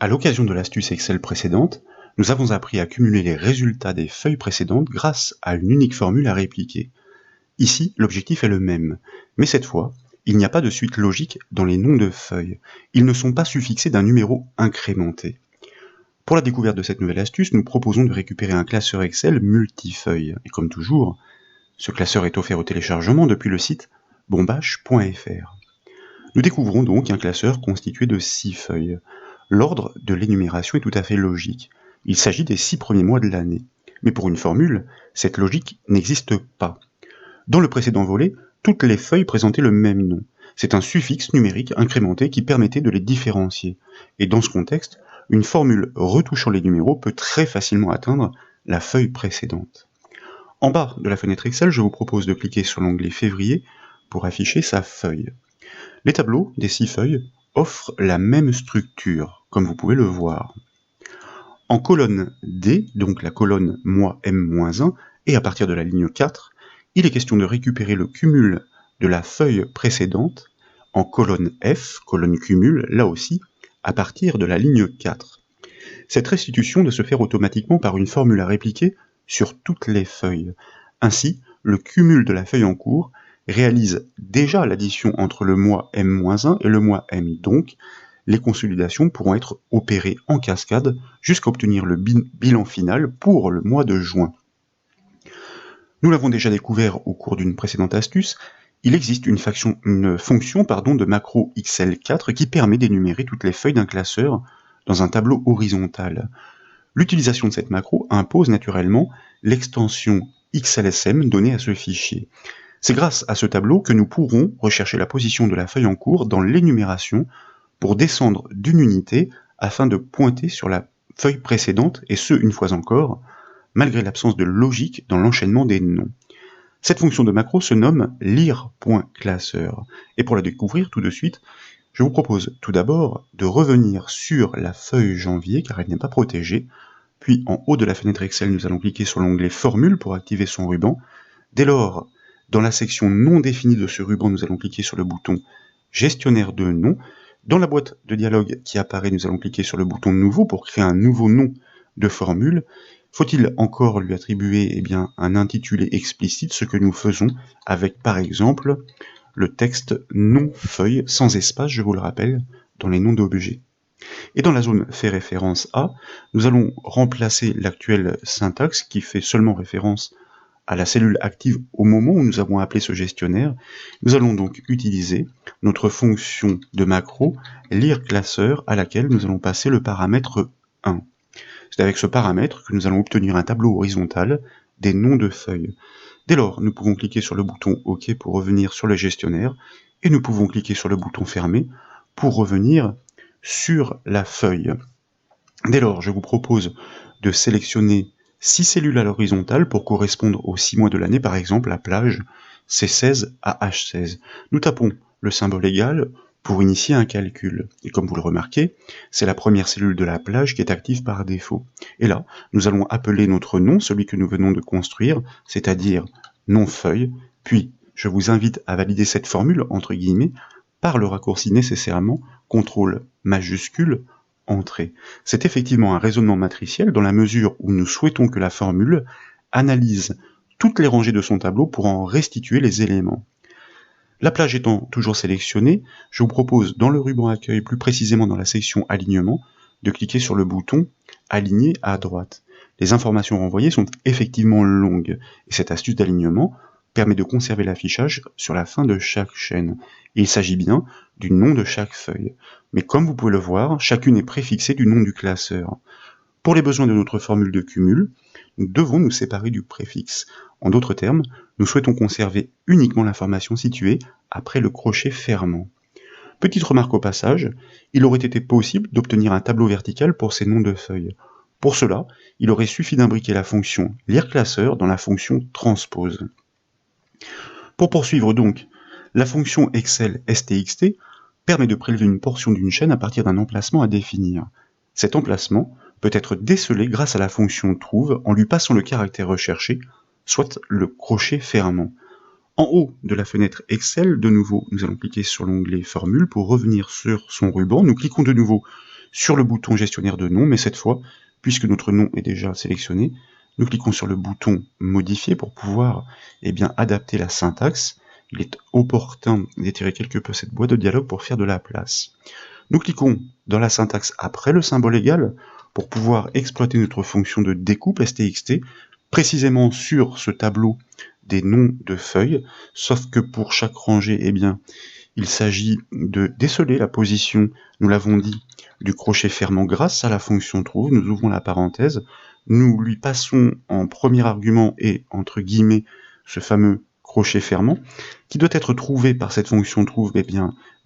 À l'occasion de l'astuce Excel précédente, nous avons appris à cumuler les résultats des feuilles précédentes grâce à une unique formule à répliquer. Ici, l'objectif est le même, mais cette fois, il n'y a pas de suite logique dans les noms de feuilles. Ils ne sont pas suffixés d'un numéro incrémenté. Pour la découverte de cette nouvelle astuce, nous proposons de récupérer un classeur Excel multifeuille. Et comme toujours, ce classeur est offert au téléchargement depuis le site bombache.fr. Nous découvrons donc un classeur constitué de 6 feuilles. L'ordre de l'énumération est tout à fait logique. Il s'agit des 6 premiers mois de l'année. Mais pour une formule, cette logique n'existe pas. Dans le précédent volet, toutes les feuilles présentaient le même nom. C'est un suffixe numérique incrémenté qui permettait de les différencier. Et dans ce contexte, une formule retouchant les numéros peut très facilement atteindre la feuille précédente. En bas de la fenêtre Excel, je vous propose de cliquer sur l'onglet Février pour afficher sa feuille. Les tableaux des 6 feuilles offrent la même structure, comme vous pouvez le voir. En colonne D, donc la colonne mois M-1, et à partir de la ligne 4, il est question de récupérer le cumul de la feuille précédente en colonne F, colonne cumul, là aussi, à partir de la ligne 4. Cette restitution doit se faire automatiquement par une formule à répliquer sur toutes les feuilles. Ainsi, le cumul de la feuille en cours réalise déjà l'addition entre le mois M-1 et le mois M. Donc, les consolidations pourront être opérées en cascade jusqu'à obtenir le bilan final pour le mois de juin. Nous l'avons déjà découvert au cours d'une précédente astuce, il existe une fonction de macro XL4 qui permet d'énumérer toutes les feuilles d'un classeur dans un tableau horizontal. L'utilisation de cette macro impose naturellement l'extension XLSM donnée à ce fichier. C'est grâce à ce tableau que nous pourrons rechercher la position de la feuille en cours dans l'énumération pour descendre d'une unité afin de pointer sur la feuille précédente, et ce, une fois encore, malgré l'absence de logique dans l'enchaînement des noms. Cette fonction de macro se nomme lire.classeur. Et pour la découvrir tout de suite, je vous propose tout d'abord de revenir sur la feuille janvier, car elle n'est pas protégée. Puis en haut de la fenêtre Excel, nous allons cliquer sur l'onglet Formule pour activer son ruban. Dès lors, dans la section non définie de ce ruban, nous allons cliquer sur le bouton Gestionnaire de nom. Dans la boîte de dialogue qui apparaît, nous allons cliquer sur le bouton Nouveau pour créer un nouveau nom de formule. Faut-il encore lui attribuer un intitulé explicite, ce que nous faisons avec, par exemple, le texte nom feuille sans espace, je vous le rappelle, dans les noms d'objets. Et dans la zone fait référence à, nous allons remplacer l'actuelle syntaxe qui fait seulement référence à la cellule active au moment où nous avons appelé ce gestionnaire. Nous allons donc utiliser notre fonction de macro lire-classeur à laquelle nous allons passer le paramètre 1. C'est avec ce paramètre que nous allons obtenir un tableau horizontal des noms de feuilles. Dès lors, nous pouvons cliquer sur le bouton OK pour revenir sur le gestionnaire, et nous pouvons cliquer sur le bouton fermé pour revenir sur la feuille. Dès lors, je vous propose de sélectionner 6 cellules à l'horizontale pour correspondre aux 6 mois de l'année, par exemple la plage C16 à H16. Nous tapons le symbole égal pour initier un calcul. Et comme vous le remarquez, c'est la première cellule de la plage qui est active par défaut. Et là, nous allons appeler notre nom, celui que nous venons de construire, c'est-à-dire nom feuille, puis je vous invite à valider cette formule, entre guillemets, par le raccourci nécessairement CTRL majuscule Entrée. C'est effectivement un raisonnement matriciel dans la mesure où nous souhaitons que la formule analyse toutes les rangées de son tableau pour en restituer les éléments. La plage étant toujours sélectionnée, je vous propose dans le ruban accueil, plus précisément dans la section alignement, de cliquer sur le bouton aligner à droite. Les informations renvoyées sont effectivement longues, et cette astuce d'alignement permet de conserver l'affichage sur la fin de chaque chaîne. Et il s'agit bien du nom de chaque feuille. Mais comme vous pouvez le voir, chacune est préfixée du nom du classeur. Pour les besoins de notre formule de cumul, nous devons nous séparer du préfixe. En d'autres termes, nous souhaitons conserver uniquement l'information située après le crochet fermant. Petite remarque au passage, il aurait été possible d'obtenir un tableau vertical pour ces noms de feuilles. Pour cela, il aurait suffi d'imbriquer la fonction lire-classeur dans la fonction transpose. Pour poursuivre donc, la fonction Excel STXT permet de prélever une portion d'une chaîne à partir d'un emplacement à définir. Cet emplacement peut être décelé grâce à la fonction trouve en lui passant le caractère recherché, soit le crochet fermant. En haut de la fenêtre Excel, de nouveau, nous allons cliquer sur l'onglet Formule pour revenir sur son ruban. Nous cliquons de nouveau sur le bouton gestionnaire de nom, mais cette fois, puisque notre nom est déjà sélectionné, nous cliquons sur le bouton modifier pour pouvoir adapter la syntaxe. Il est opportun d'étirer quelque peu cette boîte de dialogue pour faire de la place. Nous cliquons dans la syntaxe après le symbole égal pour pouvoir exploiter notre fonction de découpe STXT précisément sur ce tableau des noms de feuilles, sauf que pour chaque rangée, il s'agit de déceler la position, nous l'avons dit, du crochet fermant grâce à la fonction trouve. Nous ouvrons la parenthèse, nous lui passons en premier argument et entre guillemets ce fameux crochet fermant qui doit être trouvé par cette fonction trouve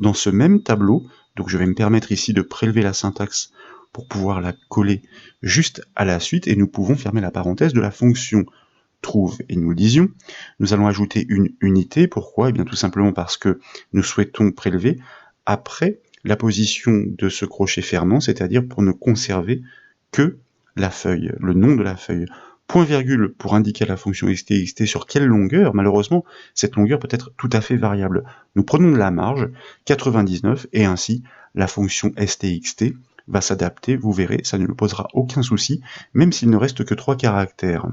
dans ce même tableau. Donc je vais me permettre ici de prélever la syntaxe pour pouvoir la coller juste à la suite et nous pouvons fermer la parenthèse de la fonction trouve. Et nous le disions, nous allons ajouter une unité. Pourquoi? Tout simplement parce que nous souhaitons prélever après la position de ce crochet fermant, c'est-à-dire pour ne conserver que la feuille, le nom de la feuille. Point virgule pour indiquer à la fonction STXT sur quelle longueur. Malheureusement, cette longueur peut être tout à fait variable. Nous prenons de la marge, 99, et ainsi la fonction STXT va s'adapter. Vous verrez, ça ne nous posera aucun souci, même s'il ne reste que 3 caractères.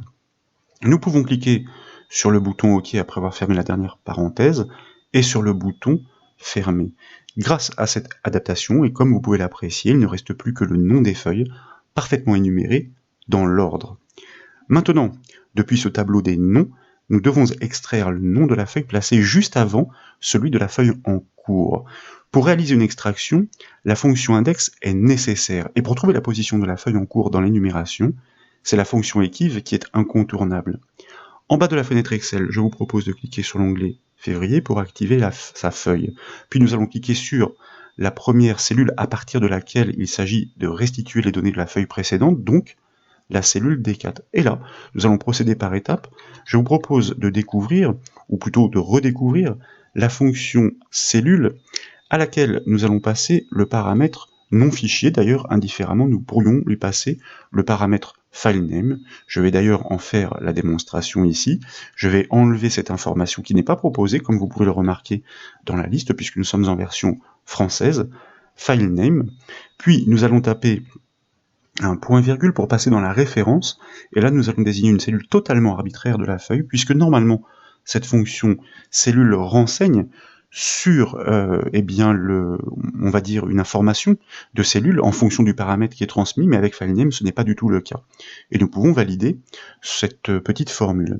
Nous pouvons cliquer sur le bouton OK après avoir fermé la dernière parenthèse et sur le bouton fermer. Grâce à cette adaptation, et comme vous pouvez l'apprécier, il ne reste plus que le nom des feuilles parfaitement énuméré dans l'ordre. Maintenant, depuis ce tableau des noms, nous devons extraire le nom de la feuille placé juste avant celui de la feuille en cours. Pour réaliser une extraction, la fonction index est nécessaire. Et pour trouver la position de la feuille en cours dans l'énumération, c'est la fonction equiv qui est incontournable. En bas de la fenêtre Excel, je vous propose de cliquer sur l'onglet février pour activer sa feuille. Puis nous allons cliquer sur la première cellule à partir de laquelle il s'agit de restituer les données de la feuille précédente, donc la cellule D4. Et là, nous allons procéder par étapes. Je vous propose de découvrir, ou plutôt de redécouvrir, la fonction cellule à laquelle nous allons passer le paramètre non fichier. D'ailleurs, indifféremment, nous pourrions lui passer le paramètre filename. Je vais d'ailleurs en faire la démonstration ici. Je vais enlever cette information qui n'est pas proposée, comme vous pouvez le remarquer dans la liste, puisque nous sommes en version française, filename. Puis nous allons taper un point virgule pour passer dans la référence, et là nous allons désigner une cellule totalement arbitraire de la feuille, puisque normalement cette fonction cellule renseigne sur on va dire une information de cellule en fonction du paramètre qui est transmis, mais avec filename ce n'est pas du tout le cas. Et nous pouvons valider cette petite formule.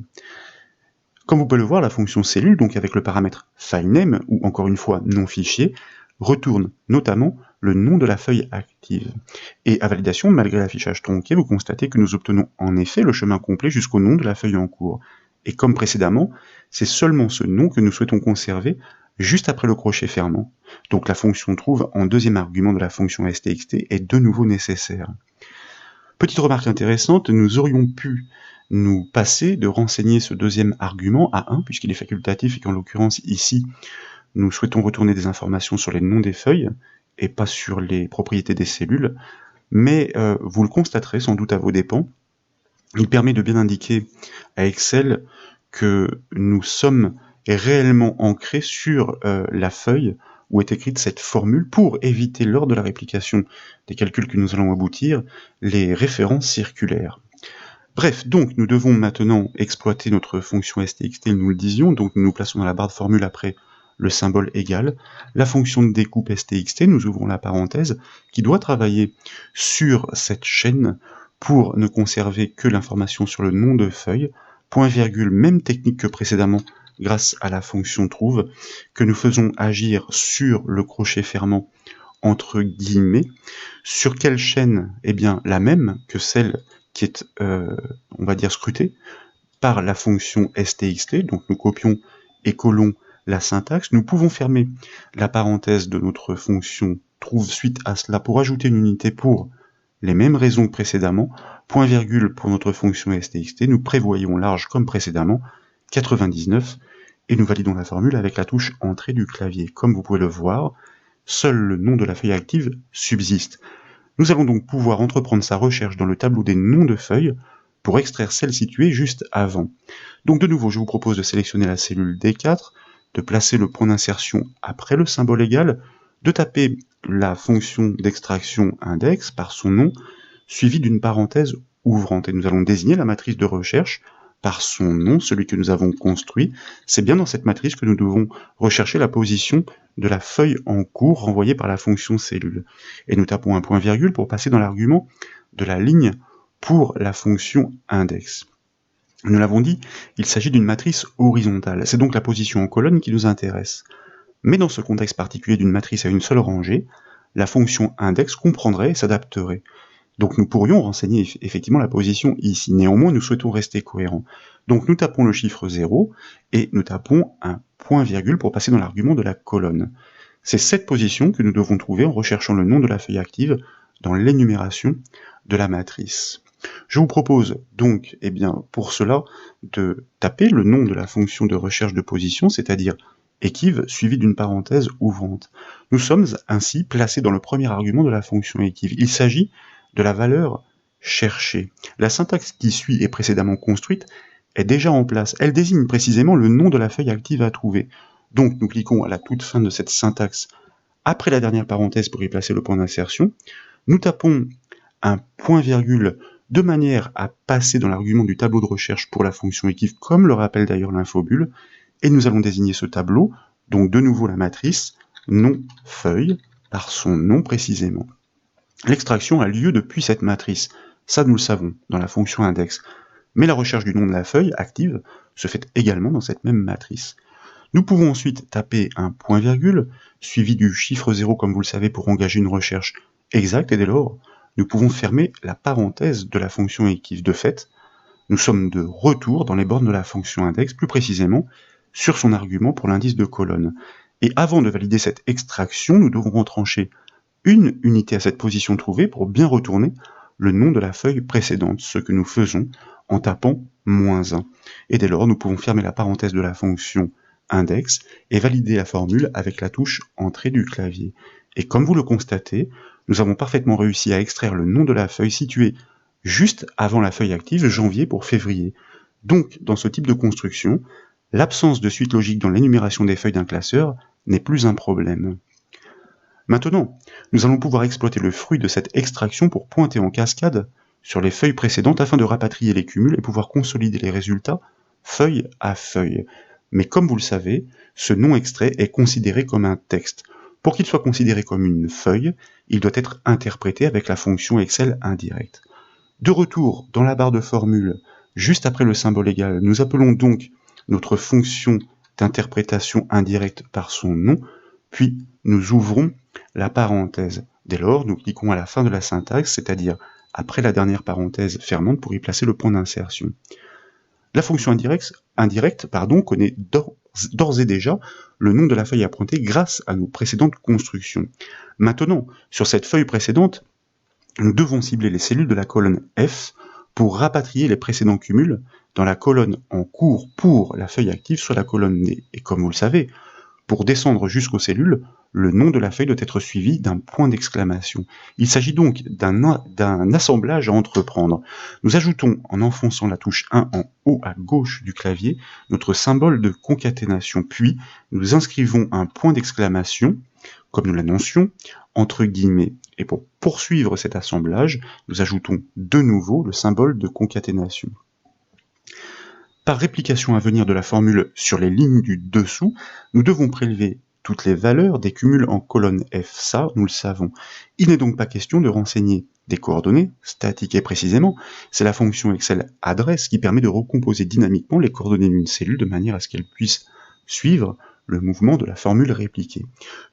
Comme vous pouvez le voir, la fonction cellule, donc avec le paramètre filename, ou encore une fois non fichier, retourne notamment le nom de la feuille active. Et à validation, malgré l'affichage tronqué, vous constatez que nous obtenons en effet le chemin complet jusqu'au nom de la feuille en cours. Et comme précédemment, c'est seulement ce nom que nous souhaitons conserver juste après le crochet fermant. Donc la fonction trouve en deuxième argument de la fonction stxt est de nouveau nécessaire. Petite remarque intéressante, nous aurions pu nous passer de renseigner ce deuxième argument à 1, puisqu'il est facultatif et qu'en l'occurrence ici, nous souhaitons retourner des informations sur les noms des feuilles et pas sur les propriétés des cellules, mais vous le constaterez sans doute à vos dépens. Il permet de bien indiquer à Excel que nous sommes réellement ancrés sur la feuille où est écrite cette formule pour éviter lors de la réplication des calculs que nous allons aboutir les références circulaires. Bref, donc nous devons maintenant exploiter notre fonction stxt, nous le disions, donc nous nous plaçons dans la barre de formule après le symbole égal, la fonction de découpe stxt, nous ouvrons la parenthèse, qui doit travailler sur cette chaîne pour ne conserver que l'information sur le nom de feuille, point virgule, même technique que précédemment, grâce à la fonction trouve, que nous faisons agir sur le crochet fermant entre guillemets. Sur quelle chaîne? Eh bien, la même que celle qui est, on va dire, scrutée par la fonction stxt, donc nous copions et collons la syntaxe. Nous pouvons fermer la parenthèse de notre fonction trouve suite à cela pour ajouter une unité pour les mêmes raisons que précédemment, point virgule pour notre fonction stxt, nous prévoyons large comme précédemment, 99, et nous validons la formule avec la touche entrée du clavier. Comme vous pouvez le voir, seul le nom de la feuille active subsiste. Nous allons donc pouvoir entreprendre sa recherche dans le tableau des noms de feuilles pour extraire celle située juste avant. Donc de nouveau, je vous propose de sélectionner la cellule D4, de placer le point d'insertion après le symbole égal, de taper la fonction d'extraction index par son nom, suivi d'une parenthèse ouvrante. Et nous allons désigner la matrice de recherche par son nom, celui que nous avons construit. C'est bien dans cette matrice que nous devons rechercher la position de la feuille en cours renvoyée par la fonction cellule. Et nous tapons un point virgule pour passer dans l'argument de la ligne pour la fonction index. Nous l'avons dit, il s'agit d'une matrice horizontale. C'est donc la position en colonne qui nous intéresse. Mais dans ce contexte particulier d'une matrice à une seule rangée, la fonction index comprendrait et s'adapterait. Donc nous pourrions renseigner effectivement la position ici. Néanmoins, nous souhaitons rester cohérents. Donc nous tapons le chiffre 0 et nous tapons un point virgule pour passer dans l'argument de la colonne. C'est cette position que nous devons trouver en recherchant le nom de la feuille active dans l'énumération de la matrice. Je vous propose donc, pour cela, de taper le nom de la fonction de recherche de position, c'est-à-dire equiv suivi d'une parenthèse ouvrante. Nous sommes ainsi placés dans le premier argument de la fonction equiv. Il s'agit de la valeur cherchée. La syntaxe qui suit et précédemment construite est déjà en place. Elle désigne précisément le nom de la feuille active à trouver. Donc nous cliquons à la toute fin de cette syntaxe après la dernière parenthèse pour y placer le point d'insertion. Nous tapons un point virgule de manière à passer dans l'argument du tableau de recherche pour la fonction equiv, comme le rappelle d'ailleurs l'infobule, et nous allons désigner ce tableau, donc de nouveau la matrice, nom feuille, par son nom précisément. L'extraction a lieu depuis cette matrice, ça nous le savons, dans la fonction index, mais la recherche du nom de la feuille active se fait également dans cette même matrice. Nous pouvons ensuite taper un point virgule, suivi du chiffre 0 comme vous le savez pour engager une recherche exacte, et dès lors, nous pouvons fermer la parenthèse de la fonction equiv. De fait, nous sommes de retour dans les bornes de la fonction index, plus précisément sur son argument pour l'indice de colonne. Et avant de valider cette extraction, nous devons retrancher une unité à cette position trouvée pour bien retourner le nom de la feuille précédente, ce que nous faisons en tapant -1. Et dès lors, nous pouvons fermer la parenthèse de la fonction index et valider la formule avec la touche entrée du clavier. Et comme vous le constatez, nous avons parfaitement réussi à extraire le nom de la feuille située juste avant la feuille active, janvier pour février. Donc, dans ce type de construction, l'absence de suite logique dans l'énumération des feuilles d'un classeur n'est plus un problème. Maintenant, nous allons pouvoir exploiter le fruit de cette extraction pour pointer en cascade sur les feuilles précédentes afin de rapatrier les cumuls et pouvoir consolider les résultats feuille à feuille. Mais comme vous le savez, ce nom extrait est considéré comme un texte. Pour qu'il soit considéré comme une feuille, il doit être interprété avec la fonction Excel indirecte. De retour dans la barre de formule, juste après le symbole égal, nous appelons donc notre fonction d'interprétation indirecte par son nom, puis nous ouvrons la parenthèse. Dès lors, nous cliquons à la fin de la syntaxe, c'est-à-dire après la dernière parenthèse fermante pour y placer le point d'insertion. La fonction indirecte connaît d'ores et déjà le nom de la feuille à pointer grâce à nos précédentes constructions. Maintenant, sur cette feuille précédente, nous devons cibler les cellules de la colonne F pour rapatrier les précédents cumuls dans la colonne en cours pour la feuille active sur la colonne D. Et comme vous le savez, pour descendre jusqu'aux cellules, le nom de la feuille doit être suivi d'un point d'exclamation. Il s'agit donc d'un assemblage à entreprendre. Nous ajoutons, en enfonçant la touche 1 en haut à gauche du clavier, notre symbole de concaténation, puis nous inscrivons un point d'exclamation, comme nous l'annoncions, entre guillemets. Et pour poursuivre cet assemblage, nous ajoutons de nouveau le symbole de concaténation. Par réplication à venir de la formule sur les lignes du dessous, nous devons prélever toutes les valeurs des cumuls en colonne F. Ça, nous le savons. Il n'est donc pas question de renseigner des coordonnées, statiques et précisément. C'est la fonction Excel adresse qui permet de recomposer dynamiquement les coordonnées d'une cellule de manière à ce qu'elle puisse suivre le mouvement de la formule répliquée.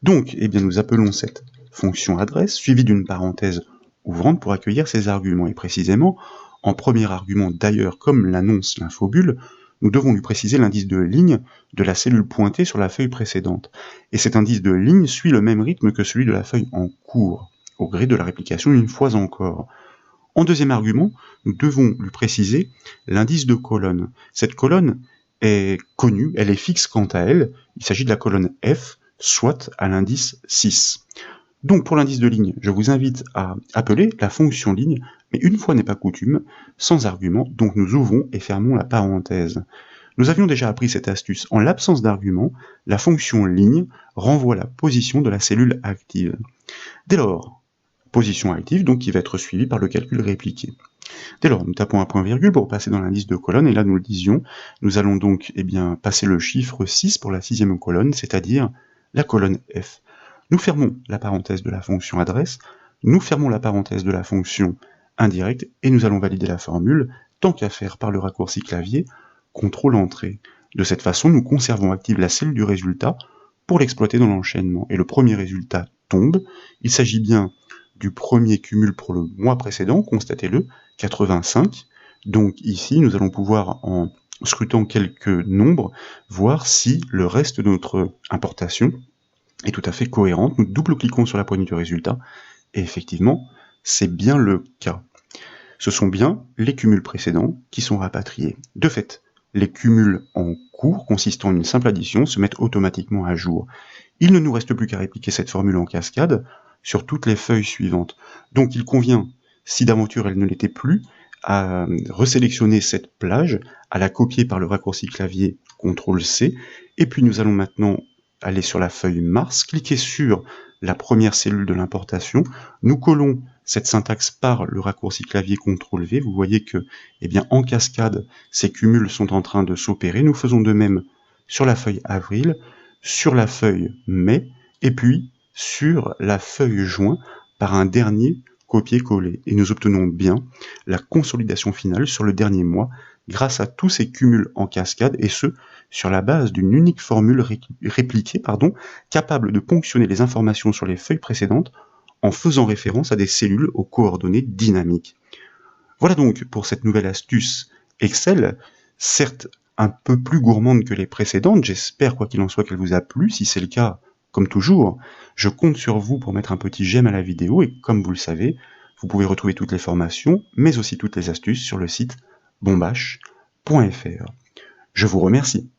Donc, nous appelons cette fonction adresse suivie d'une parenthèse ouvrante pour accueillir ces arguments. Et précisément, en premier argument d'ailleurs, comme l'annonce l'infobule, nous devons lui préciser l'indice de ligne de la cellule pointée sur la feuille précédente. Et cet indice de ligne suit le même rythme que celui de la feuille en cours, au gré de la réplication une fois encore. En deuxième argument, nous devons lui préciser l'indice de colonne. Cette colonne est connue, elle est fixe quant à elle, il s'agit de la colonne F, soit à l'indice 6. Donc pour l'indice de ligne, je vous invite à appeler la fonction ligne, mais une fois n'est pas coutume, sans argument, donc nous ouvrons et fermons la parenthèse. Nous avions déjà appris cette astuce. En l'absence d'argument, la fonction ligne renvoie la position de la cellule active. Dès lors, position active, donc qui va être suivie par le calcul répliqué. Dès lors, nous tapons un point-virgule pour passer dans l'indice de colonne, et là nous le disions, nous allons donc passer le chiffre 6 pour la 6e colonne, c'est-à-dire la colonne F. Nous fermons la parenthèse de la fonction adresse, nous fermons la parenthèse de la fonction indirecte, et nous allons valider la formule, tant qu'à faire par le raccourci clavier, CTRL-Entrée. De cette façon, nous conservons active la cellule du résultat pour l'exploiter dans l'enchaînement. Et le premier résultat tombe. Il s'agit bien du premier cumul pour le mois précédent, constatez-le, 85. Donc ici, nous allons pouvoir, en scrutant quelques nombres, voir si le reste de notre importation est tout à fait cohérente. Nous double-cliquons sur la poignée du résultat, et effectivement, c'est bien le cas. Ce sont bien les cumuls précédents qui sont rapatriés. De fait, les cumuls en cours, consistant en une simple addition, se mettent automatiquement à jour. Il ne nous reste plus qu'à répliquer cette formule en cascade sur toutes les feuilles suivantes. Donc il convient, si d'aventure elle ne l'était plus, à resélectionner cette plage, à la copier par le raccourci clavier CTRL-C, et puis nous allons maintenant aller sur la feuille Mars, cliquer sur la première cellule de l'importation, nous collons cette syntaxe par le raccourci clavier CTRL-V, vous voyez que, en cascade, ces cumuls sont en train de s'opérer. Nous faisons de même sur la feuille Avril, sur la feuille Mai, et puis sur la feuille Juin, par un dernier copier-coller. Et nous obtenons bien la consolidation finale sur le dernier mois, grâce à tous ces cumuls en cascade, et ce, sur la base d'une unique formule répliquée, capable de ponctionner les informations sur les feuilles précédentes en faisant référence à des cellules aux coordonnées dynamiques. Voilà donc pour cette nouvelle astuce Excel, certes un peu plus gourmande que les précédentes. J'espère quoi qu'il en soit qu'elle vous a plu. Si c'est le cas, comme toujours, je compte sur vous pour mettre un petit j'aime à la vidéo, et comme vous le savez, vous pouvez retrouver toutes les formations, mais aussi toutes les astuces sur le site bombache.fr. Je vous remercie.